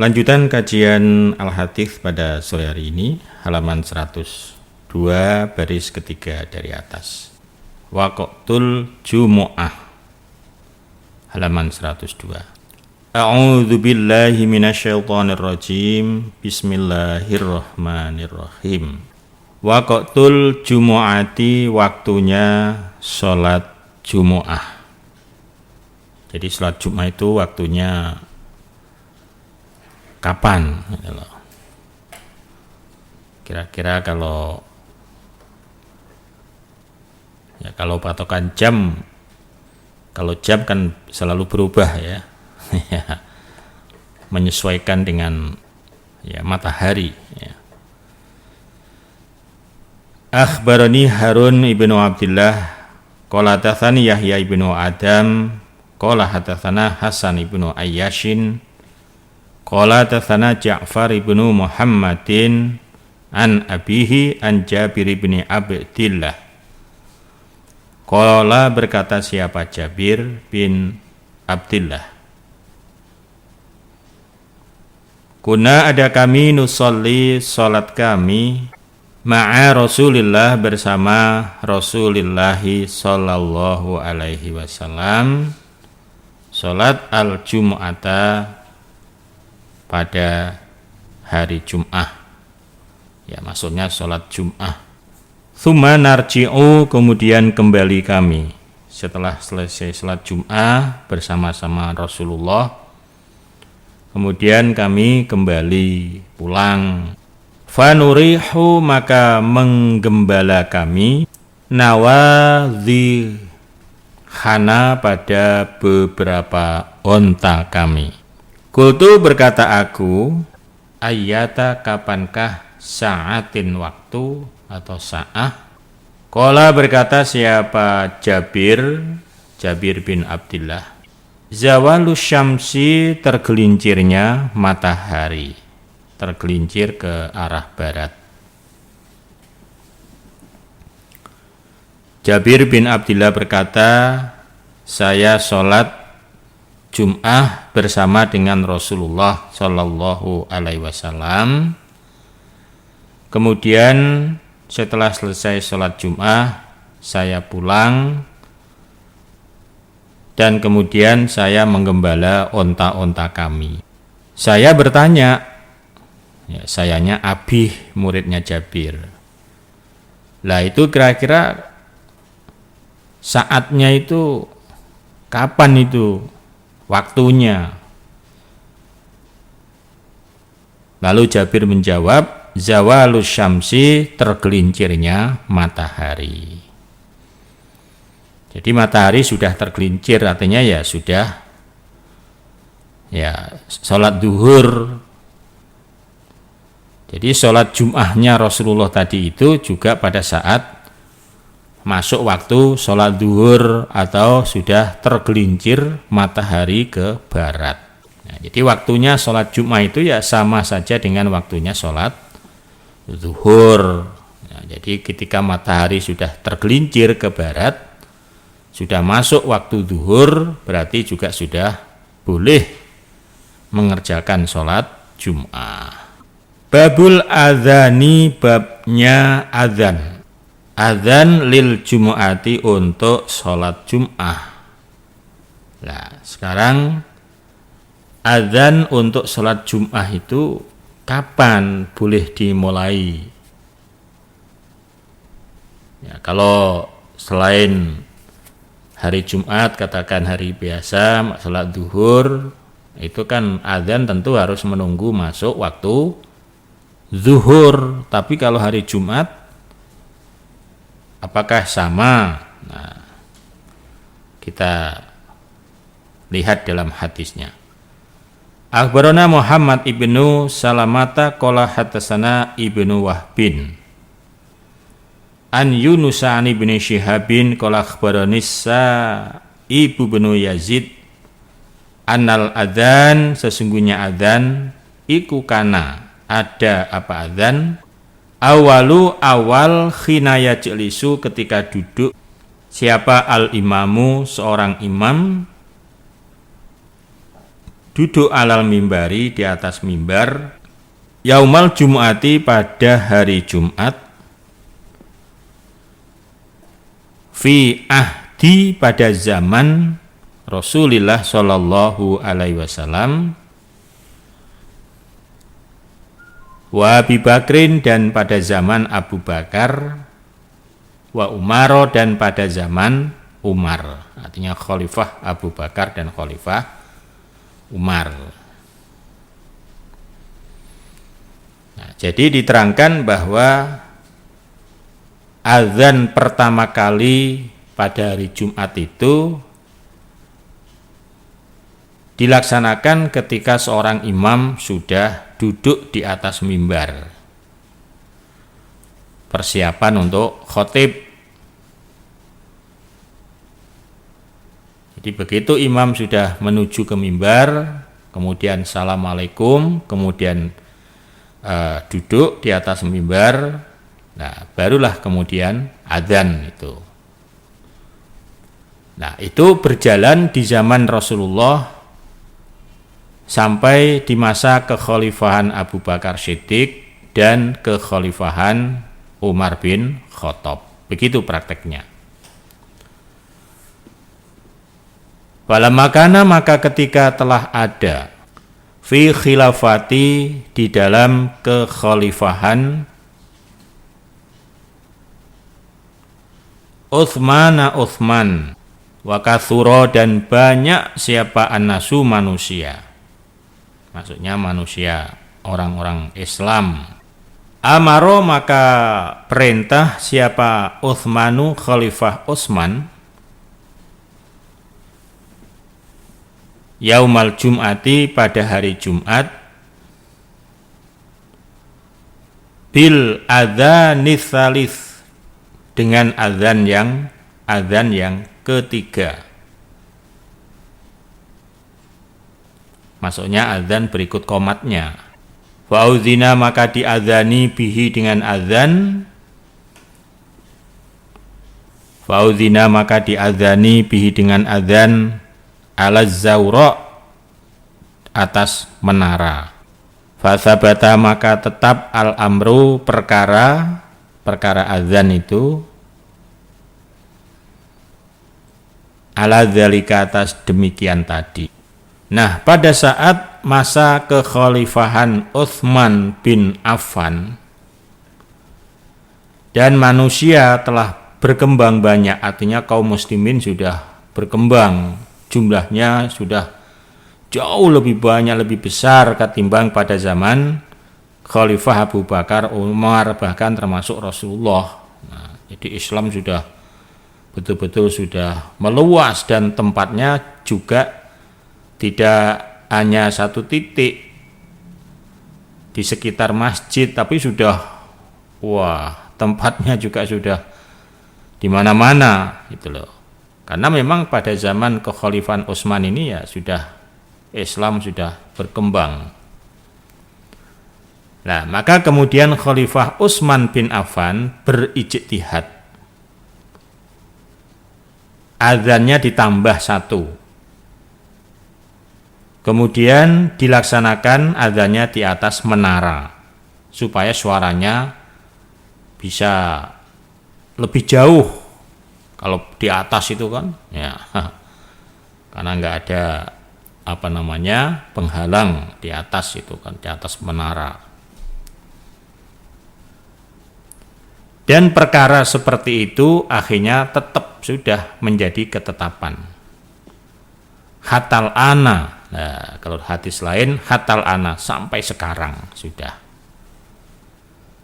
Lanjutan kajian Al-Hadits pada sore hari ini, halaman 102 baris ketiga dari atas. Waqtul Jumu'ah, halaman 102. A'udzu billahi minasyaitonir rajim. Bismillahirrahmanirrahim. Waqtul Jumu'ati, waktunya salat Jumu'ah. Jadi salat Jumat itu waktunya kapan? Kira-kira kalau patokan jam, kalau jam kan selalu berubah ya, menyesuaikan dengan matahari. Ya. Akhbarani Harun ibnu Abdillah, qala hadatsani Yahya ibnu Adam, qala hadatsana Hasan ibnu Ayyashin, qala hadatsana Ja'far ibnu Muhammadin an abihi an Jabir ibni Abdillah. Qala, berkata siapa Jabir bin Abdillah, kuna ada kami nusolli, salat kami, ma'a Rasulillah, bersama Rasulullah sallallahu alaihi wasallam, salat al-Jum'ata, pada hari Jum'ah. Ya, maksudnya salat Jum'ah. Tsumma narji'u, kemudian kembali kami setelah selesai salat Jum'ah bersama-sama Rasulullah. Kemudian kami kembali pulang. Fanurihu, maka menggembala kami, nawadhihana, pada beberapa onta kami. Qultu, berkata aku, ayyata, kapankah, sa'atin, waktu atau sa'ah. Qala, berkata siapa Jabir bin Abdillah, zawalu syamsi, tergelincirnya matahari, tergelincir ke arah barat. Jabir bin Abdillah berkata, saya sholat Jum'ah bersama dengan Rasulullah sallallahu alaihi wasallam. Kemudian setelah selesai sholat Jum'ah, saya pulang, dan kemudian saya menggembala onta-onta kami. Saya bertanya, sayanya Abih, muridnya Jabir. Lah itu kira-kira saatnya itu kapan itu waktunya? Lalu Jabir menjawab, zawalus syamsi, tergelincirnya matahari. Jadi matahari sudah tergelincir, artinya ya sudah sholat duhur. Jadi sholat Jum'ahnya Rasulullah tadi itu juga pada saat masuk waktu sholat duhur atau sudah tergelincir matahari ke barat. Nah, jadi waktunya sholat Jum'ah itu ya sama saja dengan waktunya sholat zuhur. Nah, jadi ketika matahari sudah tergelincir ke barat, sudah masuk waktu zuhur, berarti juga sudah boleh mengerjakan sholat Jum'ah. Babul adzani, babnya adzan. Adzan lil Jumu'ati, untuk sholat Jum'ah. Nah, sekarang adzan untuk sholat Jum'ah itu kapan boleh dimulai? Ya, kalau selain hari Jumat, katakan hari biasa, sholat duhur, itu kan adzan tentu harus menunggu masuk waktu zuhur. Tapi kalau hari Jumat, apakah sama? Nah, kita lihat dalam hadisnya. Akhbarana Muhammad ibnu Salamata, qala hadatsana ibnu Wahbin an Yunus an ibni Syihabin, qala akhbarani Ibu benu Yazid annal adzan, sesungguhnya adzan iku kana, ada apa adzan, awalu, awal, khina yajlisu, ketika duduk siapa al imamu, seorang imam, duduk alal mimbari di atas mimbar yaumal jum'ati pada hari Jumat fi ahdi pada zaman Rasulullah sallallahu alaihi wasallam wa Abi Bakrin dan pada zaman Abu Bakar wa Umar dan pada zaman Umar, artinya khalifah Abu Bakar dan khalifah Umar. Nah, jadi diterangkan bahwa azan pertama kali pada hari Jumat itu dilaksanakan ketika seorang imam sudah duduk di atas mimbar. Persiapan untuk khotib. Jadi begitu imam sudah menuju ke mimbar, kemudian assalamualaikum, kemudian duduk di atas mimbar, nah barulah kemudian adzan itu. Nah itu berjalan di zaman Rasulullah sampai di masa kekhalifahan Abu Bakar Siddiq dan kekhalifahan Umar bin Khattab. Begitu prakteknya. Falammakana maka ketika telah ada fi khilafati di dalam kekhalifahan Utsman wa katsura dan banyak siapa annasu manusia. Maksudnya manusia, orang-orang Islam. Amaro maka perintah siapa Utsmanu khalifah Utsman yaumal jum'ati pada hari Jumat bil adzanis tsalits dengan azan yang ketiga. Maksudnya azan berikut qomatnya. Fa'udzina maka diazani bihi dengan azan. Fa'udzina maka diazani bihi dengan azan ala zawra atas menara. Fasabata maka tetap al-amru perkara azan itu ala dzalika atas demikian tadi. Nah, pada saat masa kekhalifahan Utsman bin Affan dan manusia telah berkembang banyak, artinya kaum muslimin sudah berkembang, jumlahnya sudah jauh lebih banyak, lebih besar ketimbang pada zaman Khalifah Abu Bakar, Umar, bahkan termasuk Rasulullah. Nah, jadi Islam sudah betul-betul sudah meluas dan tempatnya juga tidak hanya satu titik di sekitar masjid, tapi sudah tempatnya juga sudah di mana-mana gitu loh. Karena memang pada zaman kekhalifahan Utsman ini ya sudah Islam sudah berkembang. Nah, maka kemudian Khalifah Utsman bin Affan berijtihad. Azannya ditambah satu. Kemudian dilaksanakan azannya di atas menara supaya suaranya bisa lebih jauh. Kalau di atas itu kan ya karena nggak ada penghalang di atas itu kan, di atas menara. Dan perkara seperti itu akhirnya tetap sudah menjadi ketetapan. Hatal ana. Nah, kalau hadis lain hatal ana sampai sekarang sudah.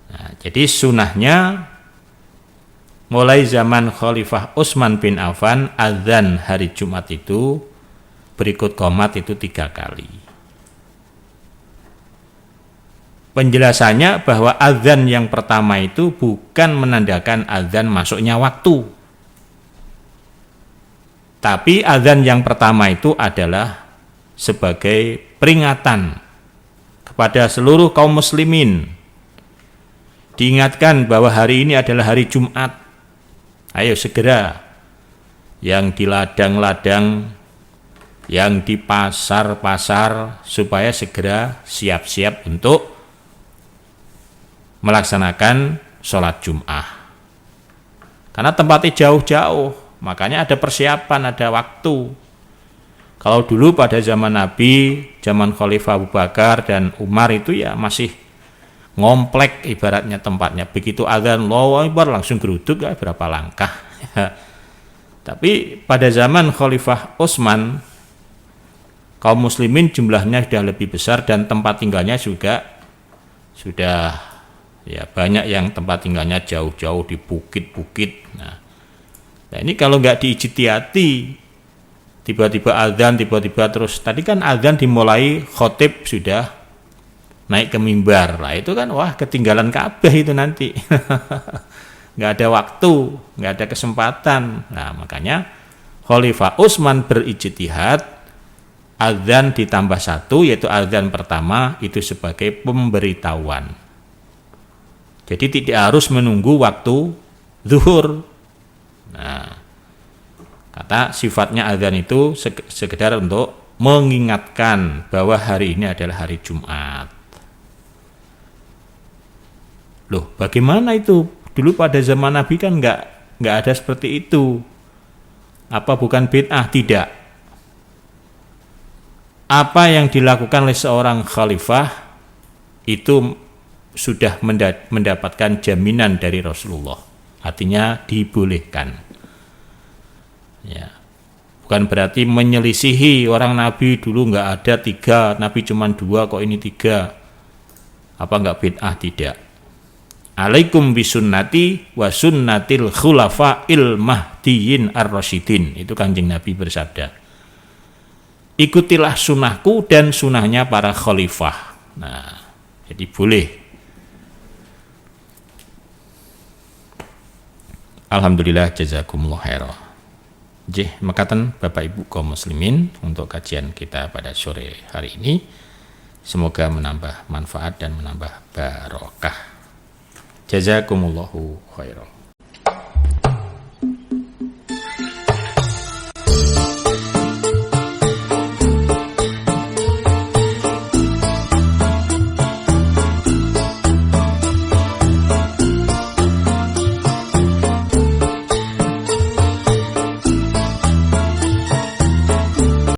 Nah, jadi sunahnya mulai zaman Khalifah Utsman bin Affan azan hari Jumat itu berikut qomat itu 3 kali. Penjelasannya bahwa azan yang pertama itu bukan menandakan azan masuknya waktu. Tapi azan yang pertama itu adalah sebagai peringatan kepada seluruh kaum muslimin. Diingatkan bahwa hari ini adalah hari Jumat. Ayo segera yang di ladang-ladang yang di pasar-pasar supaya segera siap-siap untuk melaksanakan sholat Jum'ah. Karena tempatnya jauh-jauh, makanya ada persiapan, ada waktu. Kalau dulu pada zaman Nabi, zaman Khalifah Abu Bakar dan Umar itu ya masih ngomplek ibaratnya tempatnya. Begitu adzan Allahu Akbar langsung geruduk ya berapa langkah. Tapi pada zaman Khalifah Utsman, kaum muslimin jumlahnya sudah lebih besar dan tempat tinggalnya juga sudah ya banyak yang tempat tinggalnya jauh-jauh di bukit-bukit. Nah ini kalau nggak diijtihati, tiba-tiba azan, tiba-tiba terus tadi kan azan dimulai khotib sudah naik ke mimbar lah, itu kan wah ketinggalan Ka'bah itu nanti. Nggak ada waktu, nggak ada kesempatan. Nah makanya Khalifah Utsman berijtihad, azan ditambah satu, yaitu azan pertama itu sebagai pemberitahuan. Jadi tidak harus menunggu waktu zuhur. Nah, kata sifatnya azan itu sekedar untuk mengingatkan bahwa hari ini adalah hari Jumat. Loh, bagaimana itu? Dulu pada zaman Nabi kan nggak ada seperti itu. Apa bukan bid'ah? Tidak. Apa yang dilakukan oleh seorang khalifah itu sudah mendapatkan jaminan dari Rasulullah. Artinya dibolehkan. Ya. Bukan berarti menyelisihi orang Nabi dulu nggak ada 3, Nabi cuma 2 kok ini 3. Apa nggak bid'ah? Tidak. Alaikum bisunnati wa sunnatil khulafa'il mahdiyyin ar-rasyidin. Itu Kanjeng Nabi bersabda. Ikutilah sunnahku dan sunnahnya para khalifah. Nah, jadi boleh. Alhamdulillah, jazakumullah khairan. Jih, mekaten Bapak Ibu kaum muslimin untuk kajian kita pada sore hari ini. Semoga menambah manfaat dan menambah barokah. Jazakumullahu khairan.